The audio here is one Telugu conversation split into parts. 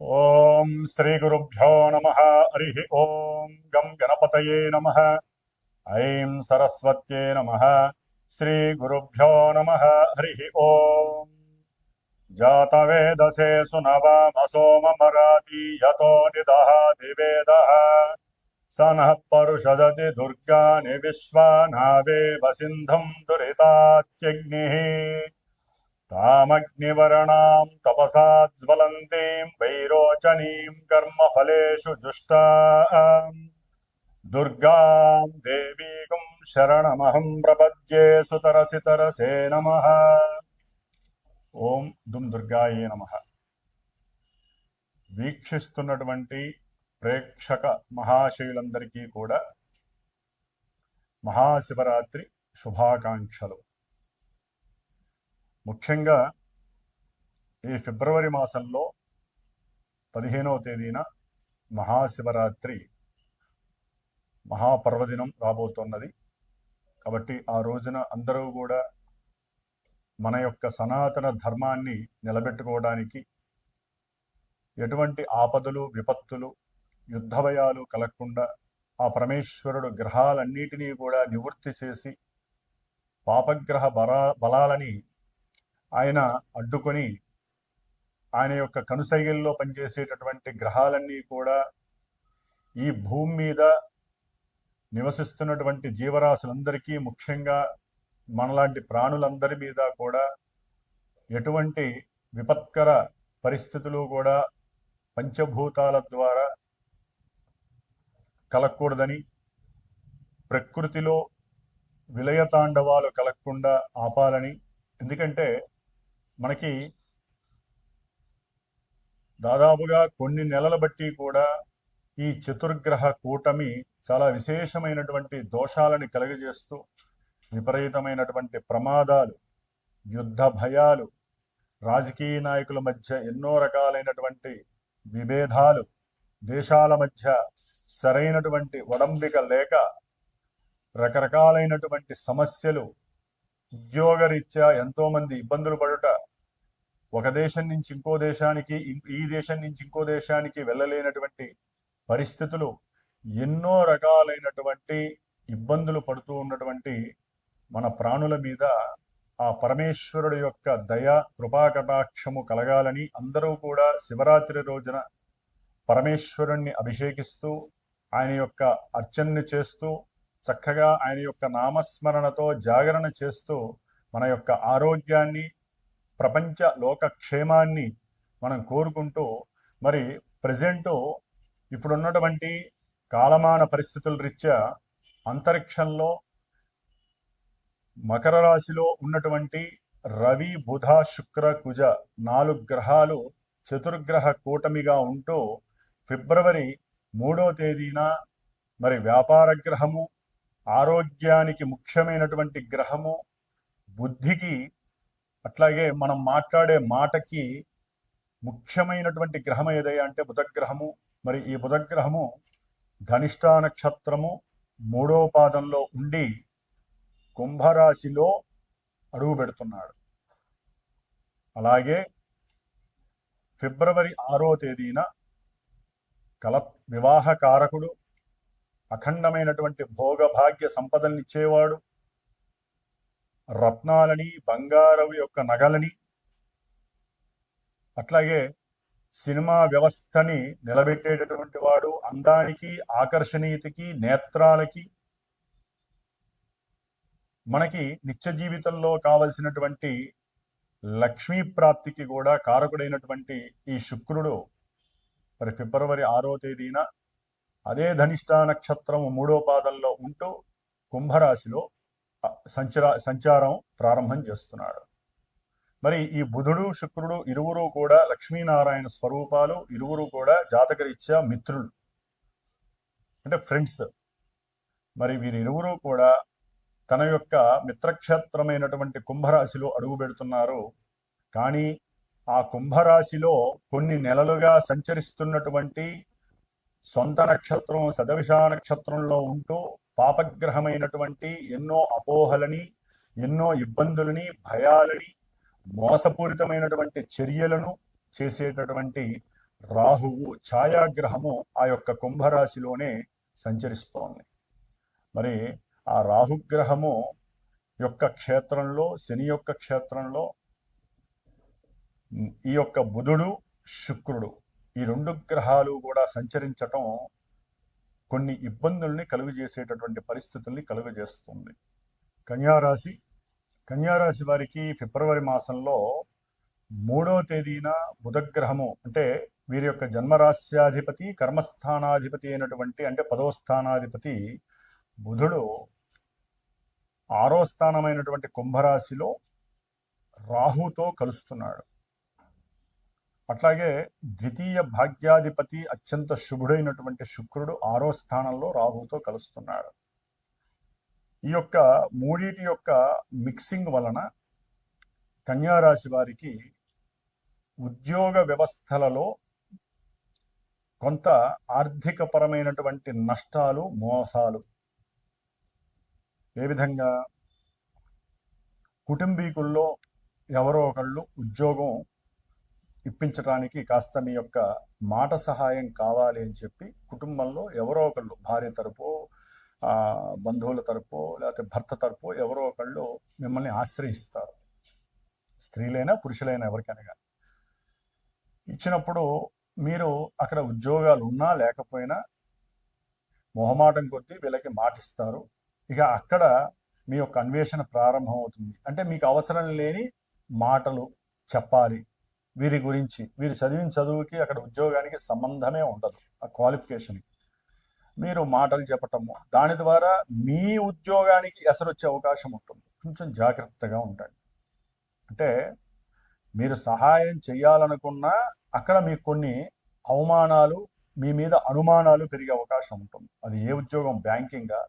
ఓం శ్రీ గురుభ్యో నమః. హరి ఓం గం గణపతయే నమః. ఐం సరస్వత్యే నమః. శ్రీ గురుభ్యో నమః. హరి ఓం జాతవేదసే సునవామసోమమరాతి యతో నిదహాతి వేదః స నః పరుషదతి దుర్గాని విశ్వానావేవ సింధుం దురితాత్యగ్నిః तामग्निवर्णां तपसा ज्वलन्तीं वैरोचनीं कर्मफलेषु जुष्टाम् दुर्गां देवीं शरणमहं प्रपद्ये सुतरसितरसे नमः. ఓం దుమ్ దుర్గాయే నమః. వీక్షిస్తున్నటువంటి ప్రేక్షక మహాశయులందరికీ కూడా మహాశివరాత్రి శుభాకాంక్షలు. ముఖ్యంగా ఈ ఫిబ్రవరి మాసంలో 15వ తేదీన మహాశివరాత్రి మహాపర్వదినం రాబోతున్నది. కాబట్టి ఆ రోజున అందరూ కూడా మన యొక్క సనాతన ధర్మాన్ని నిలబెట్టుకోవడానికి ఎటువంటి ఆపదలు విపత్తులు యుద్ధ భయాలు కలగకుండా ఆ పరమేశ్వరుడు గ్రహాలన్నిటినీ కూడా నివృత్తి చేసి పాపగ్రహ బలాలని ఆయన అడ్డుకొని ఆయన యొక్క కనుసైగల్లో పనిచేసేటటువంటి గ్రహాలన్నీ కూడా ఈ భూమి మీద నివసిస్తున్నటువంటి జీవరాశులందరికీ, ముఖ్యంగా మనలాంటి ప్రాణులందరి మీద కూడా ఎటువంటి విపత్కర పరిస్థితులు కూడా పంచభూతాల ద్వారా కలగకూడదని, ప్రకృతిలో విలయతాండవాలు కలగకుండా ఆపాలని. ఎందుకంటే మనకి దాదాపుగా కొన్ని నెలల బట్టి కూడా ఈ చతుర్గ్రహ కూటమి చాలా విశేషమైనటువంటి దోషాలని కలుగజేస్తూ విపరీతమైనటువంటి ప్రమాదాలు, యుద్ధ భయాలు, రాజకీయ నాయకుల మధ్య ఎన్నో రకాలైనటువంటి విభేదాలు, దేశాల మధ్య సరైనటువంటి ఒడంబిక లేక రకరకాలైనటువంటి సమస్యలు, ఉద్యోగరీత్యా ఎంతోమంది ఇబ్బందులు పడుట, ఒక దేశం నుంచి ఇంకో దేశానికి, ఈ దేశం నుంచి ఇంకో దేశానికి వెళ్ళలేనటువంటి పరిస్థితులు, ఎన్నో రకాలైనటువంటి ఇబ్బందులు పడుతూ ఉన్నటువంటి మన ప్రాణుల మీద ఆ పరమేశ్వరుడు యొక్క దయ కృపాకటాక్షము కలగాలని అందరూ కూడా శివరాత్రి రోజున పరమేశ్వరుణ్ణి అభిషేకిస్తూ ఆయన యొక్క అర్చనని చేస్తూ చక్కగా ఆయన యొక్క నామస్మరణతో జాగరణ చేస్తూ మన యొక్క ఆరోగ్యాన్ని, ప్రపంచ లోకక్షేమాన్ని మనం కోరుకుంటూ, మరి ప్రజెంటు ఇప్పుడున్నటువంటి కాలమాన పరిస్థితుల రీత్యా అంతరిక్షంలో మకర రాశిలో ఉన్నటువంటి రవి, బుధ, శుక్ర, కుజ 4 గ్రహాలు చతుర్గ్రహ కూటమిగా ఉంటూ ఫిబ్రవరి 3వ తేదీన మరి వ్యాపార గ్రహము, ఆరోగ్యానికి ముఖ్యమైనటువంటి గ్రహము, బుద్ధికి అట్లాగే మనం మాట్లాడే మాటకి ముఖ్యమైనటువంటి గ్రహం ఏదయ్యా అంటే బుధగ్రహము. మరి ఈ బుధగ్రహము ధనిష్ఠా నక్షత్రము 3వ పాదంలో ఉండి కుంభరాశిలో అడుగు పెడుతున్నాడు. అలాగే ఫిబ్రవరి 6వ తేదీన వివాహ కారకుడు, అఖండమైనటువంటి భోగభాగ్య సంపదలనిచ్చేవాడు, రత్నాలని, బంగారం యొక్క నగలని, అట్లాగే సినిమా వ్యవస్థని నిలబెట్టేటటువంటి వాడు, అందానికి, ఆకర్షణీయతకి, నేత్రాలకి, మనకి నిత్య జీవితంలో కావలసినటువంటి లక్ష్మీ ప్రాప్తికి కూడా కారకుడైనటువంటి ఈ శుక్రుడు మరి ఫిబ్రవరి 6వ తేదీన అదే ధనిష్ఠా నక్షత్రము 3వ పాదంలో ఉంటూ కుంభరాశిలో సంచారం ప్రారంభం చేస్తున్నాడు. మరి ఈ బుధుడు, శుక్రుడు ఇరువురు కూడా లక్ష్మీనారాయణ స్వరూపాలు, ఇరువురు కూడా జాతకరీత్యా మిత్రులు, అంటే ఫ్రెండ్స్. మరి వీరిరువురు కూడా తన యొక్క మిత్రక్షేత్రమైనటువంటి కుంభరాశిలో అడుగు పెడుతున్నారు. కానీ ఆ కుంభరాశిలో కొన్ని నెలలుగా సంచరిస్తున్నటువంటి సొంత నక్షత్రం శతభిష నక్షత్రంలో ఉంటూ పాపగ్రహమైనటువంటి ఎన్నో అపోహలని, ఎన్నో ఇబ్బందులని, భయాలని, మోసపూరితమైనటువంటి చర్యలను చేసేటటువంటి రాహువు ఛాయాగ్రహము ఆ యొక్క కుంభరాశిలోనే సంచరిస్తోంది. మరి ఆ రాహుగ్రహము యొక్క క్షేత్రంలో, శని యొక్క క్షేత్రంలో ఈ యొక్క బుధుడు, శుక్రుడు ఈ 2 గ్రహాలు కూడా సంచరించటం కొన్ని ఇబ్బందుల్ని కలుగజేసేటటువంటి పరిస్థితుల్ని కలుగజేస్తుంది. కన్యారాశి వారికి ఫిబ్రవరి మాసంలో 3వ తేదీన బుధగ్రహము, అంటే వీరి యొక్క జన్మరాశ్యాధిపతి, కర్మస్థానాధిపతి అయినటువంటి, అంటే 10వ స్థానాధిపతి బుధుడు 6వ స్థానమైనటువంటి కుంభరాశిలో రాహుతో కలుస్తున్నాడు. అట్లాగే ద్వితీయ భాగ్యాధిపతి అత్యంత శుభుడైనటువంటి శుక్రుడు 6వ స్థానంలో రాహుతో కలుస్తున్నాడు. ఈ యొక్క మూడిటి యొక్క మిక్సింగ్ వలన కన్యారాశి వారికి ఉద్యోగ వ్యవస్థలలో కొంత ఆర్థికపరమైనటువంటి నష్టాలు, మోసాలు. ఏ విధంగా? కుటుంబీకుల్లో ఎవరో ఒకళ్ళు ఉద్యోగం ఇప్పించడానికి కాస్త మీ యొక్క మాట సహాయం కావాలి అని చెప్పి కుటుంబంలో ఎవరో ఒకళ్ళు, భార్య తరపు, బంధువుల తరపు, లేకపోతే భర్త తరపు ఎవరో ఒకళ్ళు మిమ్మల్ని ఆశ్రయిస్తారు. స్త్రీలైనా పురుషులైనా ఎవరికైనా ఇచ్చినప్పుడు మీరు అక్కడ ఉద్యోగాలు ఉన్నా లేకపోయినా మొహమాటం కొద్దీ వీళ్ళకి మాటిస్తారు. ఇక అక్కడ మీ యొక్క అన్వేషణ ప్రారంభం అవుతుంది. అంటే మీకు అవసరం లేని మాటలు చెప్పాలి వీరి గురించి. వీరు చదివిన చదువుకి అక్కడ ఉద్యోగానికి సంబంధమే ఉండదు. ఆ క్వాలిఫికేషన్కి మీరు మాటలు చెప్పటము, దాని ద్వారా మీ ఉద్యోగానికి ఎసరొచ్చే అవకాశం ఉంటుంది. కొంచెం జాగ్రత్తగా ఉండండి. అంటే మీరు సహాయం చేయాలనుకున్నా అక్కడ మీకు కొన్ని అవమానాలు, మీ మీద అనుమానాలు పెరిగే అవకాశం ఉంటుంది. అది ఏ ఉద్యోగం, బ్యాంకింగా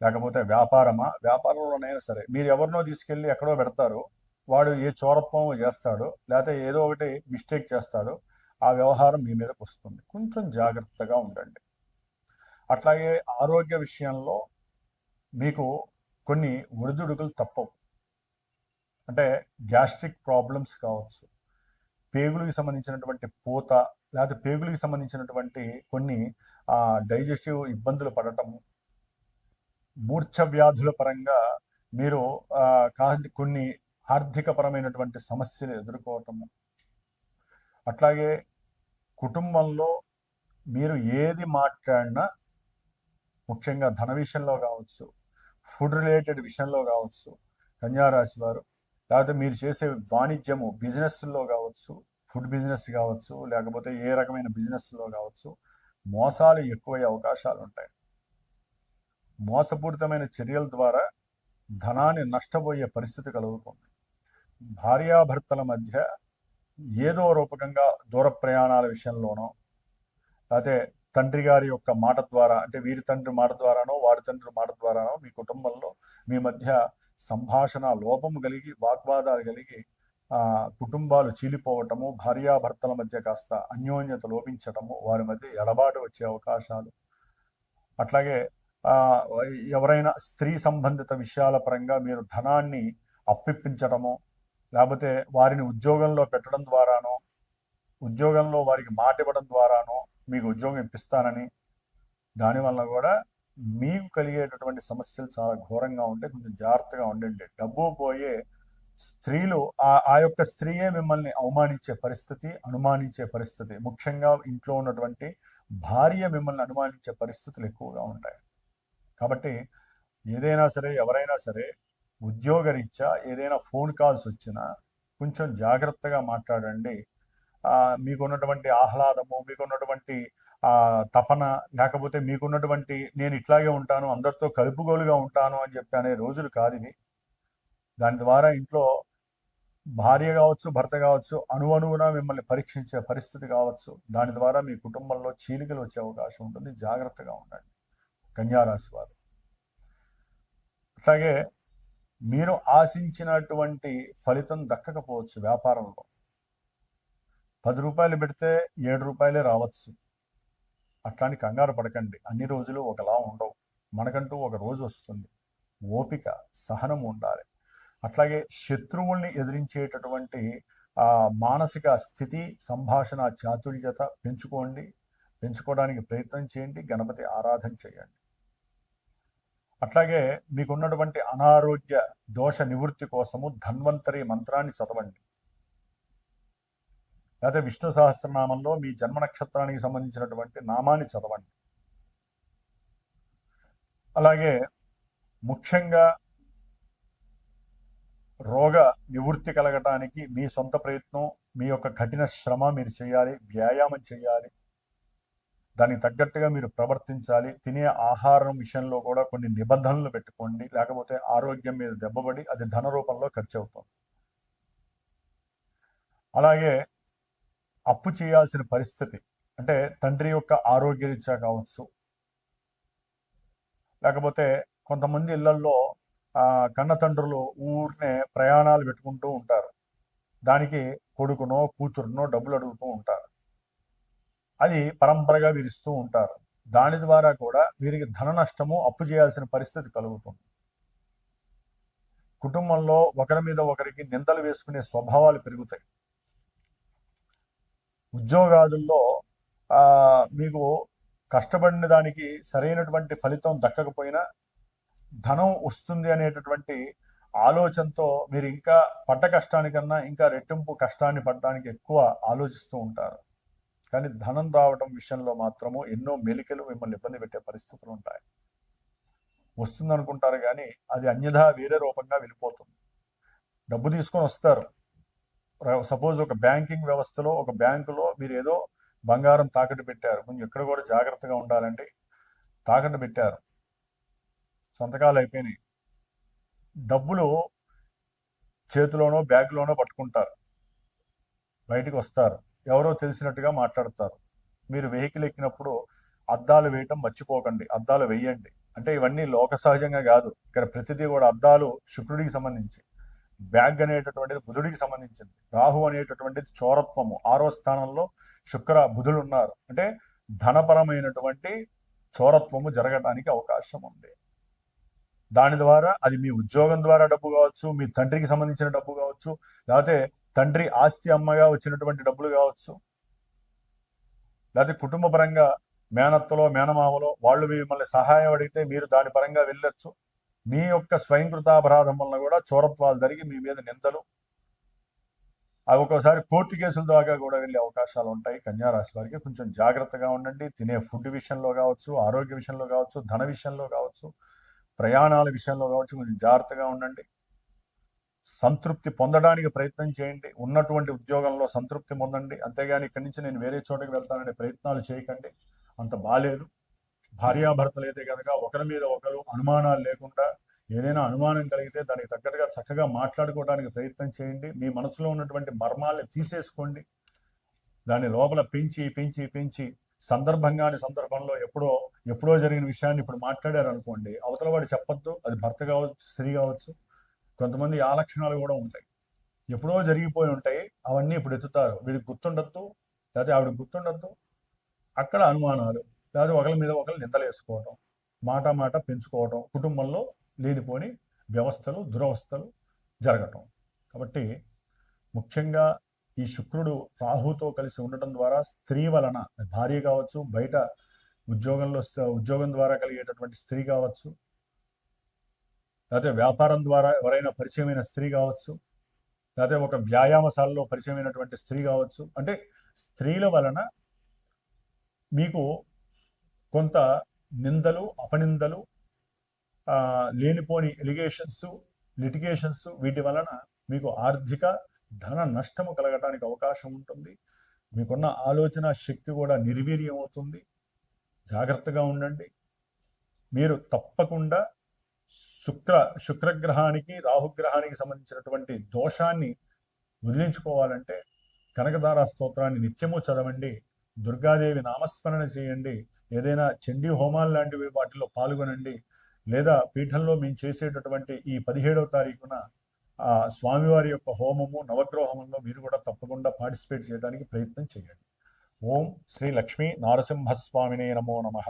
లేకపోతే వ్యాపారమా? వ్యాపారంలోనైనా సరే మీరు ఎవరినో తీసుకెళ్ళి ఎక్కడో పెడతారు, వాడు ఏ చోరత్వం చేస్తాడు, లేకపోతే ఏదో ఒకటి మిస్టేక్ చేస్తాడు, ఆ వ్యవహారం మీ మీదకి వస్తుంది. కొంచెం జాగ్రత్తగా ఉండండి. అట్లాగే ఆరోగ్య విషయంలో మీకు కొన్ని ఒడిదుడుకులు తప్పవు. అంటే గ్యాస్ట్రిక్ ప్రాబ్లమ్స్ కావచ్చు, పేగులకు సంబంధించినటువంటి పూత, లేకపోతే పేగులకు సంబంధించినటువంటి కొన్ని డైజెస్టివ్ ఇబ్బందులు పడటము, మూర్ఛ వ్యాధుల పరంగా మీరు కొన్ని ఆర్థికపరమైనటువంటి సమస్యలు ఎదుర్కోవటము. అట్లాగే కుటుంబంలో మీరు ఏది మాట్లాడినా, ముఖ్యంగా ధన విషయంలో కావచ్చు, ఫుడ్ రిలేటెడ్ విషయంలో కావచ్చు, కన్యారాశి వారు, లేకపోతే మీరు చేసే వాణిజ్యము, బిజినెస్లో కావచ్చు, ఫుడ్ బిజినెస్ కావచ్చు, లేకపోతే ఏ రకమైన బిజినెస్లో కావచ్చు, మోసాలు ఎక్కువయ్యే అవకాశాలు ఉంటాయి. మోసపూరితమైన చర్యల ద్వారా ధనాన్ని నష్టపోయే పరిస్థితి కలుగుతుంది. భార్యాభర్తల మధ్య ఏదో రూపకంగా దూర ప్రయాణాల విషయంలోనో, లేకపోతే తండ్రి గారి యొక్క మాట ద్వారా, అంటే వీరి తండ్రి మాట ద్వారానో వారి తండ్రి మాట ద్వారానో మీ కుటుంబంలో మీ మధ్య సంభాషణ లోపము కలిగి, వాగ్వాదాలు కలిగి కుటుంబాలు చీలిపోవటము, భార్యాభర్తల మధ్య కాస్త అన్యోన్యత లోపించటము, వారి మధ్య ఎడబాటు వచ్చే అవకాశాలు. అట్లాగే ఎవరైనా స్త్రీ సంబంధిత విషయాల పరంగా మీరు ధనాన్ని అప్పిప్పించడమో, లేకపోతే వారిని ఉద్యోగంలో పెట్టడం ద్వారానో, ఉద్యోగంలో వారికి మాట ఇవ్వడం ద్వారానో మీకు ఉద్యోగం ఇప్పిస్తానని, దానివల్ల కూడా మీకు కలిగేటటువంటి సమస్యలు చాలా ఘోరంగా ఉంటాయి. కొంచెం జాగ్రత్తగా ఉండండి. డబ్బు పోయే స్త్రీలు, ఆ యొక్క స్త్రీయే మిమ్మల్ని అవమానించే పరిస్థితి, అనుమానించే పరిస్థితి, ముఖ్యంగా ఇంట్లో ఉన్నటువంటి భార్య మిమ్మల్ని అనుమానించే పరిస్థితులు ఎక్కువగా ఉంటాయి. కాబట్టి ఏదైనా సరే, ఎవరైనా సరే ఉద్యోగరీత్యా ఏదైనా ఫోన్ కాల్స్ వచ్చినా కొంచెం జాగ్రత్తగా మాట్లాడండి. మీకున్నటువంటి ఆహ్లాదము, మీకున్నటువంటి తపన, లేకపోతే మీకున్నటువంటి నేను ఇట్లాగే ఉంటాను, అందరితో కలుపుగోలుగా ఉంటాను అని చెప్పి అనే రోజులు కాదు ఇవి. దాని ద్వారా ఇంట్లో భార్య కావచ్చు, భర్త కావచ్చు, అణువణువున మిమ్మల్ని పరీక్షించే పరిస్థితి కావచ్చు. దాని ద్వారా మీ కుటుంబంలో చీలికలు వచ్చే అవకాశం ఉంటుంది. జాగ్రత్తగా ఉండండి కన్యారాశి వారు. అట్లాగే మీరు ఆశించినటువంటి ఫలితం దక్కకపోవచ్చు. వ్యాపారంలో 10 రూపాయలు పెడితే 7 రూపాయలే రావచ్చు. అట్లాంటి కంగారు పడకండి. అన్ని రోజులు ఒకలా ఉండవు. మనకంటూ ఒక రోజు వస్తుంది. ఓపిక, సహనం ఉండాలి. అట్లాగే శత్రువుల్ని ఎదిరించేటటువంటి మానసిక స్థితి, సంభాషణ చాతుర్యత పెంచుకోవడానికి ప్రయత్నం చేయండి. గణపతి ఆరాధన చేయండి. అట్లాగే మీకున్నటువంటి అనారోగ్య దోష నివృత్తి కోసము ధన్వంతరి మంత్రాన్ని చదవండి. లేకపోతే విష్ణు సహస్రనామంలో మీ జన్మ నక్షత్రానికి సంబంధించినటువంటి నామాన్ని చదవండి. అలాగే ముఖ్యంగా రోగ నివృత్తి కలగటానికి మీ సొంత ప్రయత్నం, మీ యొక్క కఠిన శ్రమ మీరు చేయాలి, వ్యాయామం చేయాలి, దానికి తగ్గట్టుగా మీరు ప్రవర్తించాలి. తినే ఆహారం విషయంలో కూడా కొన్ని నిబంధనలు పెట్టుకోండి, లేకపోతే ఆరోగ్యం మీద దెబ్బపడి అది ధన రూపంలో ఖర్చు అవుతుంది. అలాగే అప్పు చేయాల్సిన పరిస్థితి, అంటే తండ్రి యొక్క ఆరోగ్యరీత్యా కావచ్చు, లేకపోతే కొంతమంది ఇళ్లల్లో కన్న తండ్రులు ఊరినే ప్రయాణాలు పెట్టుకుంటూ ఉంటారు. దానికి కొడుకునో కూతురునో డబ్బులు అడుగుతూ ఉంటారు. అది పరంపరగా వీరిస్తూ ఉంటారు. దాని ద్వారా కూడా వీరికి ధన నష్టము, అప్పు చేయాల్సిన పరిస్థితి కలుగుతుంది. కుటుంబంలో ఒకరి మీద ఒకరికి నిందలు వేసుకునే స్వభావాలు పెరుగుతాయి. ఉద్యోగాదుల్లో మీకు కష్టపడిన దానికి సరైనటువంటి ఫలితం దక్కకపోయినా ధనం వస్తుంది అనేటటువంటి ఆలోచనతో మీరు ఇంకా పడ్డ కష్టానికన్నా ఇంకా రెట్టింపు కష్టాన్ని పడడానికి ఎక్కువ ఆలోచిస్తూ ఉంటారు. కానీ ధనం రావడం విషయంలో మాత్రము ఎన్నో మెలికలు మిమ్మల్ని ఇబ్బంది పెట్టే పరిస్థితులు ఉంటాయి. వస్తుందనుకుంటారు కానీ అది అన్యథా వేరే రూపంగా వెళ్ళిపోతుంది. డబ్బు తీసుకొని వస్తారు. సపోజ్ ఒక బ్యాంకింగ్ వ్యవస్థలో, ఒక బ్యాంకులో మీరు ఏదో బంగారం తాకట్టు పెట్టారు. కొంచెం ఎక్కడ కూడా జాగ్రత్తగా ఉండాలండి. తాకట్టు పెట్టారు, సంతకాలు అయిపోయినాయి, డబ్బులు చేతిలోనో బ్యాగ్లోనో పట్టుకుంటారు, బయటికి వస్తారు, ఎవరో తెలిసినట్టుగా మాట్లాడతారు. మీరు వెహికల్ ఎక్కినప్పుడు అద్దాలు వేయటం మర్చిపోకండి, అద్దాలు వేయండి. అంటే ఇవన్నీ లోక సహజంగా కాదు. ఇక్కడ ప్రతిదీ కూడా అద్దాలు శుక్రుడికి సంబంధించి, బ్యాగ్ అనేటటువంటిది బుధుడికి సంబంధించింది, రాహు అనేటటువంటిది చోరత్వము, 6వ స్థానంలో శుక్ర బుధులు ఉన్నారు. అంటే ధనపరమైనటువంటి చోరత్వము జరగడానికి అవకాశం ఉంది. దాని ద్వారా అది మీ ఉద్యోగం ద్వారా డబ్బు కావచ్చు, మీ తండ్రికి సంబంధించిన డబ్బు కావచ్చు, లేకపోతే తండ్రి ఆస్తి అమ్మగా వచ్చినటువంటి డబ్బులు కావచ్చు, లేకపోతే కుటుంబ పరంగా మేనత్తలో మేనమామలో వాళ్ళు మిమ్మల్ని సహాయం అడిగితే మీరు దాని పరంగా వెళ్ళొచ్చు. మీ యొక్క స్వయంకృతాపరాధం వలన కూడా చోరత్వాలు జరిగి మీ మీద నిందలు, అవి ఒక్కోసారి కోర్టు కేసుల దాకా కూడా వెళ్ళే అవకాశాలు ఉంటాయి. కన్యారాశి వారికి కొంచెం జాగ్రత్తగా ఉండండి. తినే ఫుడ్ విషయంలో కావచ్చు, ఆరోగ్య విషయంలో కావచ్చు, ధన విషయంలో కావచ్చు, ప్రయాణాల విషయంలో కావచ్చు, కొంచెం జాగ్రత్తగా ఉండండి. సంతృప్తి పొందడానికి ప్రయత్నం చేయండి. ఉన్నటువంటి ఉద్యోగంలో సంతృప్తి పొందండి. అంతేగాని ఇక్కడి నుంచి నేను వేరే చోటకి వెళ్తాననే ప్రయత్నాలు చేయకండి, అంత బాలేదు. భార్యాభర్తలు అయితే కనుక ఒకరి మీద ఒకరు అనుమానాలు లేకుండా, ఏదైనా అనుమానం కలిగితే దానికి తగ్గట్టుగా చక్కగా మాట్లాడుకోవడానికి ప్రయత్నం చేయండి. మీ మనసులో ఉన్నటువంటి మర్మాల్ని తీసేసుకోండి. దాని లోపల పెంచి పెంచి పెంచి సందర్భంలో ఎప్పుడో జరిగిన విషయాన్ని ఇప్పుడు మాట్లాడారు అనుకోండి, అవతల వాడు చెప్పొద్దు. అది భర్త కావచ్చు, స్త్రీ కావచ్చు. కొంతమంది ఆ లక్షణాలు కూడా ఉంటాయి. ఎప్పుడో జరిగిపోయి ఉంటాయి, అవన్నీ ఇప్పుడు ఎత్తుతారు. వీడికి గుర్తుండద్దు, లేకపోతే ఆవిడకి గుర్తుండద్దు. అక్కడ అనుమానాలు, లేకపోతే ఒకరి మీద ఒకరు నిందలు వేసుకోవటం, మాట పెంచుకోవటం, కుటుంబంలో లేనిపోని వ్యవస్థలు, దురవస్థలు జరగటం. కాబట్టి ముఖ్యంగా ఈ శుక్రుడు రాహుతో కలిసి ఉండటం ద్వారా స్త్రీ వలన, భార్య కావచ్చు, బయట ఉద్యోగం ద్వారా కలిగేటటువంటి స్త్రీ కావచ్చు, లేకపోతే వ్యాపారం ద్వారా ఎవరైనా పరిచయమైన స్త్రీ కావచ్చు, లేకపోతే ఒక వ్యాయామశాలలో పరిచయమైనటువంటి స్త్రీ కావచ్చు. అంటే స్త్రీల వలన మీకు కొంత నిందలు, అపనిందలు, లేనిపోని ఎలిగేషన్స్, లిటిగేషన్స్, వీటి వలన మీకు ఆర్థిక ధన నష్టము కలగటానికి అవకాశం ఉంటుంది. మీకున్న ఆలోచన శక్తి కూడా నిర్వీర్యం అవుతుంది. జాగ్రత్తగా ఉండండి. మీరు తప్పకుండా శుక్రగ్రహానికి, రాహుగ్రహానికి సంబంధించినటువంటి దోషాన్ని వదిలించుకోవాలంటే కనకదార స్తోత్రాన్ని నిత్యము చదవండి. దుర్గాదేవి నామస్మరణ చేయండి. ఏదైనా చండీ హోమాలు లాంటివి వాటిలో పాల్గొనండి. లేదా పీఠంలో మేము చేసేటటువంటి ఈ 17వ తారీఖున స్వామివారి యొక్క హోమము, నవగ్రహ హోమంలో మీరు కూడా తప్పకుండా పార్టిసిపేట్ చేయడానికి ప్రయత్నం చేయండి. ఓం శ్రీ లక్ష్మీ నారసింహస్వామినే నమో నమః.